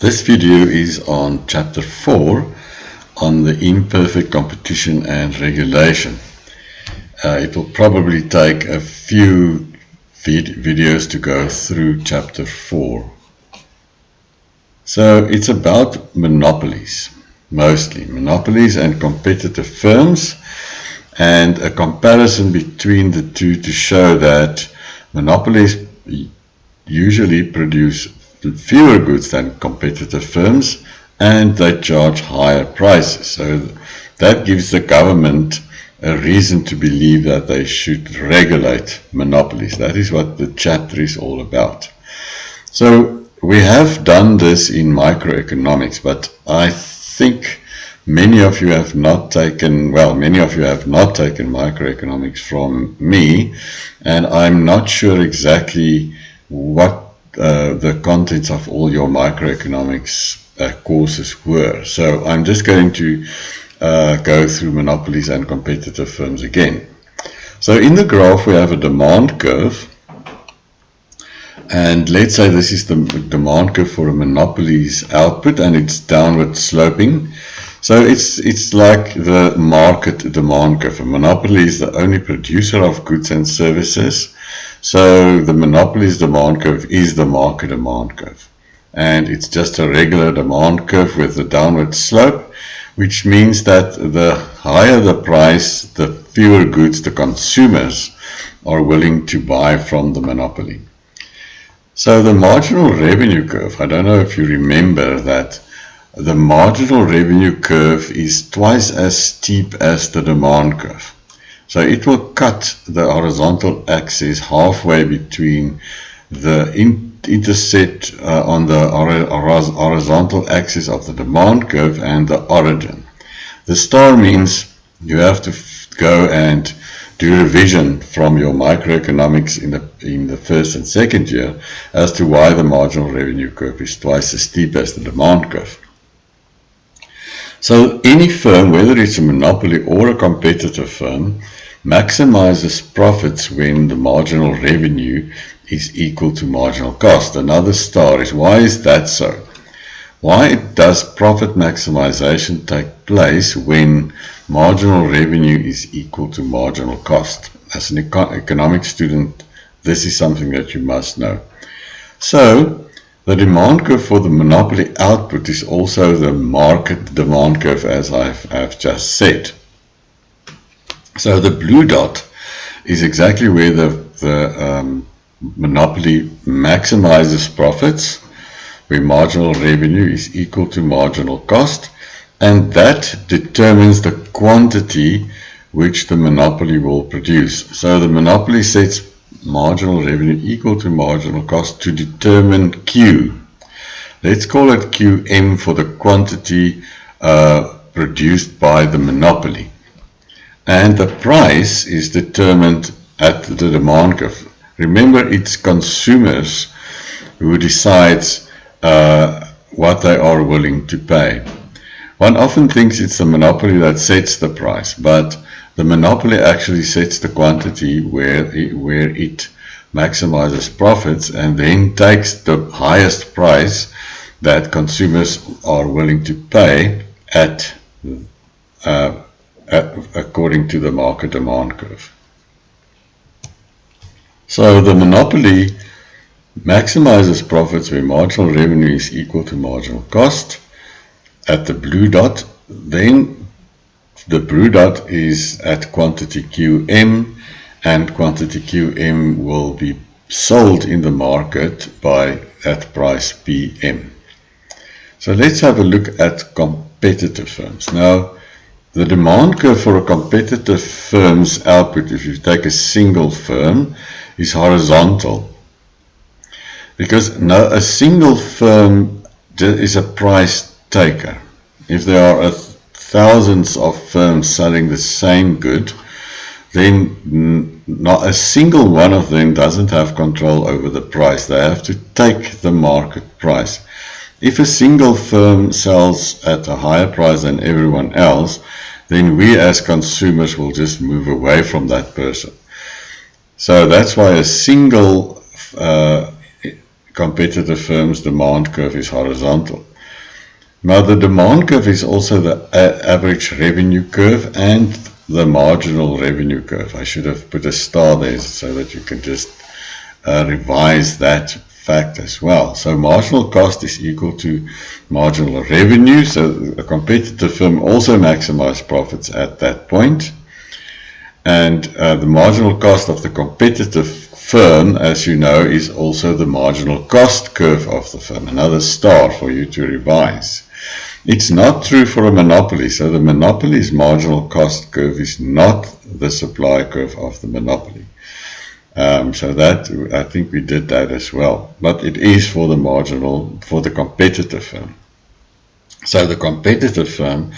This video is on chapter 4 on the imperfect competition and regulation. It will probably take a few videos to go through chapter 4. So it's about monopolies, mostly monopolies and competitive firms, and a comparison between the two to show that monopolies usually produce fewer goods than competitive firms, and they charge higher prices. So that gives the government a reason to believe that they should regulate monopolies. That is what the chapter is all about. So we have done this in microeconomics, but I think many of you have not taken microeconomics from me, and I'm not sure exactly what the contents of all your microeconomics courses were. So I'm just going to go through monopolies and competitive firms again. So in the graph we have a demand curve, and let's say this is the demand curve for a monopoly's output, and it's downward sloping. So it's like the market demand curve. A monopoly is the only producer of goods and services. So the monopoly's demand curve is the market demand curve. And it's just a regular demand curve with a downward slope, which means that the higher the price, the fewer goods the consumers are willing to buy from the monopoly. So the marginal revenue curve, I don't know if you remember that the marginal revenue curve is twice as steep as the demand curve. So it will cut the horizontal axis halfway between the intercept on the horizontal axis of the demand curve and the origin. The star means you have to go and do revision from your microeconomics in the first and second year as to why the marginal revenue curve is twice as steep as the demand curve. So any firm, whether it's a monopoly or a competitive firm, maximizes profits when the marginal revenue is equal to marginal cost. Another star is, why is that so? Why does profit maximization take place when marginal revenue is equal to marginal cost? As an economics student, this is something that you must know. So the demand curve for the monopoly output is also the market demand curve, as I've just said. So the blue dot is exactly where the monopoly maximizes profits, where marginal revenue is equal to marginal cost, and that determines the quantity which the monopoly will produce. So the monopoly sets marginal revenue equal to marginal cost to determine Q. Let's call it QM for the quantity produced by the monopoly. And the price is determined at the demand curve. Remember, it's consumers who decides what they are willing to pay. One often thinks it's the monopoly that sets the price, but the monopoly actually sets the quantity where it maximizes profits and then takes the highest price that consumers are willing to pay according to the market demand curve. So the monopoly maximizes profits where marginal revenue is equal to marginal cost at the blue dot. Then the blue dot is at quantity QM, and quantity QM will be sold in the market at price PM. So let's have a look at competitive firms. Now, the demand curve for a competitive firm's output, if you take a single firm, is horizontal. Because now a single firm is a price taker. If there are thousands of firms selling the same good, then not a single one of them doesn't have control over the price. They have to take the market price. If a single firm sells at a higher price than everyone else, then we as consumers will just move away from that person. So that's why a single competitive firm's demand curve is horizontal. Now the demand curve is also the average revenue curve and the marginal revenue curve. I should have put a star there so that you can just revise that fact as well. So marginal cost is equal to marginal revenue. So a competitive firm also maximizes profits at that point. And the marginal cost of the competitive firm, as you know, is also the marginal cost curve of the firm. Another star for you to revise. It's not true for a monopoly. So the monopoly's marginal cost curve is not the supply curve of the monopoly. So that, I think we did that as well. But it is for the competitive firm. So the competitive firm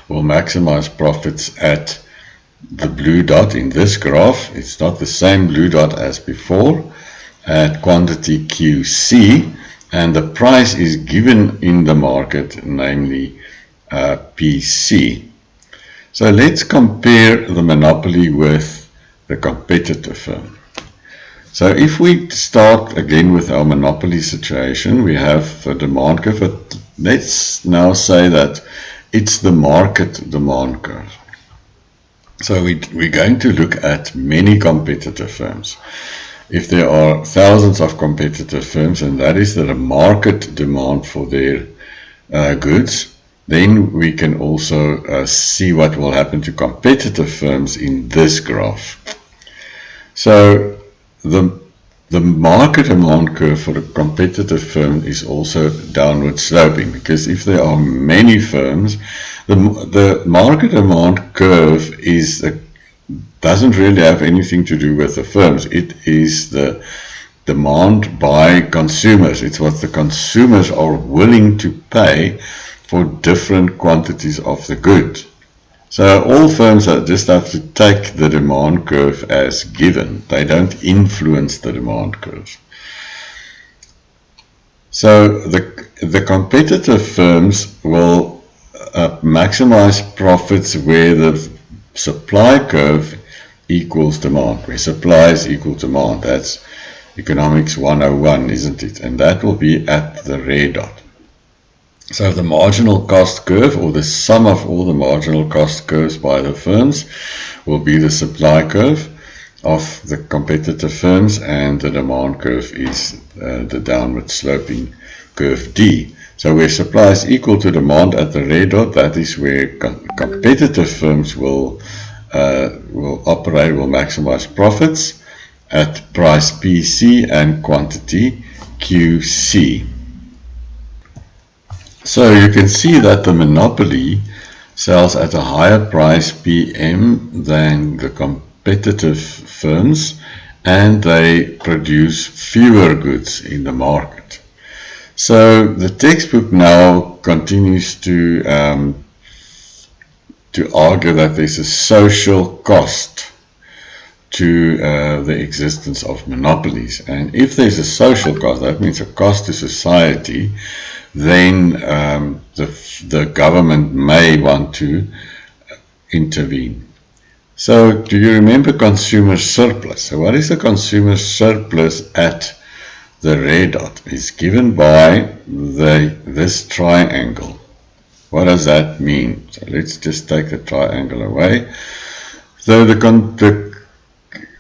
will maximize profits at the blue dot in this graph. It's not the same blue dot as before, at quantity QC, and the price is given in the market, namely PC. So let's compare the monopoly with the competitive firm. So if we start again with our monopoly situation, we have the demand curve, but let's now say that it's the market demand curve. So we're going to look at many competitive firms. If there are thousands of competitive firms, and that is the market demand for their goods, then we can also see what will happen to competitive firms in this graph. So the market demand curve for a competitive firm is also downward sloping, because if there are many firms, the market demand curve doesn't really have anything to do with the firms. It is the demand by consumers. It's what the consumers are willing to pay for different quantities of the good. So all firms just have to take the demand curve as given. They don't influence the demand curve. So the competitive firms will maximize profits where the supply curve equals demand, where supply is equal to demand. That's economics 101, isn't it? And that will be at the red dot. So the marginal cost curve, or the sum of all the marginal cost curves by the firms, will be the supply curve of the competitive firms, and the demand curve is the downward sloping curve D. So where supply is equal to demand at the red dot, that is where competitive firms will operate, will maximize profits at price PC and quantity QC. So you can see that the monopoly sells at a higher price PM than the competitive firms, and they produce fewer goods in the market. So the textbook now continues to argue that there's a social cost to the existence of monopolies. And if there's a social cost, that means a cost to society, then the government may want to intervene. So do you remember consumer surplus? So what is the consumer surplus at the red dot? It's given by this triangle. What does that mean? So let's just take the triangle away. So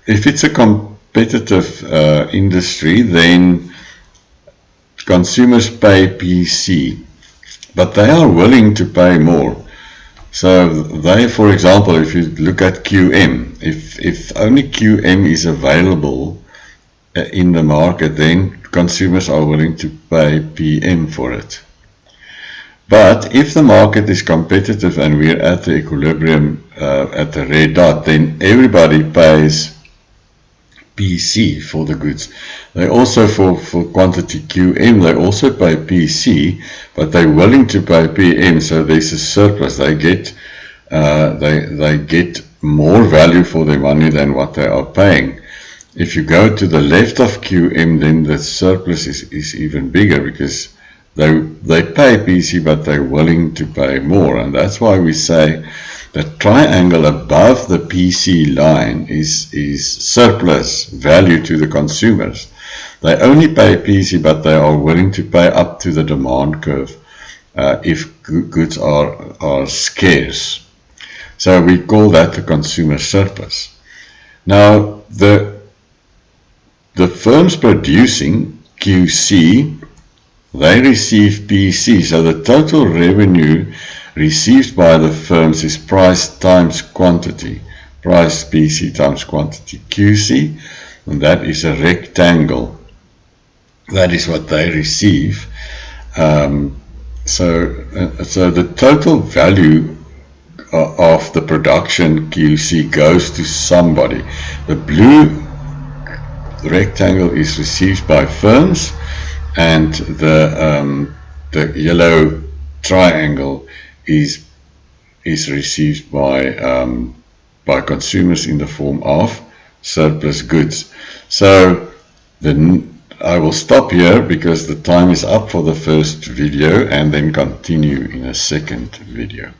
if it's a competitive industry, then consumers pay PC, but they are willing to pay more. So they, for example, if you look at QM, if only QM is available in the market, then consumers are willing to pay PM for it. But if the market is competitive and we're at the equilibrium at the red dot, then everybody pays PC for the goods. They also, for quantity QM, they also pay PC, but they're willing to pay PM, so there's a surplus. They get more value for their money than what they are paying. If you go to the left of QM, then the surplus is even bigger, because they pay PC, but they're willing to pay more. And that's why we say the triangle above the PC line is surplus value to the consumers. They only pay PC, but they are willing to pay up to the demand curve if goods are scarce. So we call that the consumer surplus. Now the firms producing QC, they receive PC, so the total revenue received by the firms is price times quantity, price PC times quantity QC, and that is a rectangle. That is what they receive. So the total value of the production QC goes to somebody. The blue rectangle is received by firms, and the yellow triangle is received by consumers in the form of surplus goods. So I will stop here because the time is up for the first video, and then continue in a second video.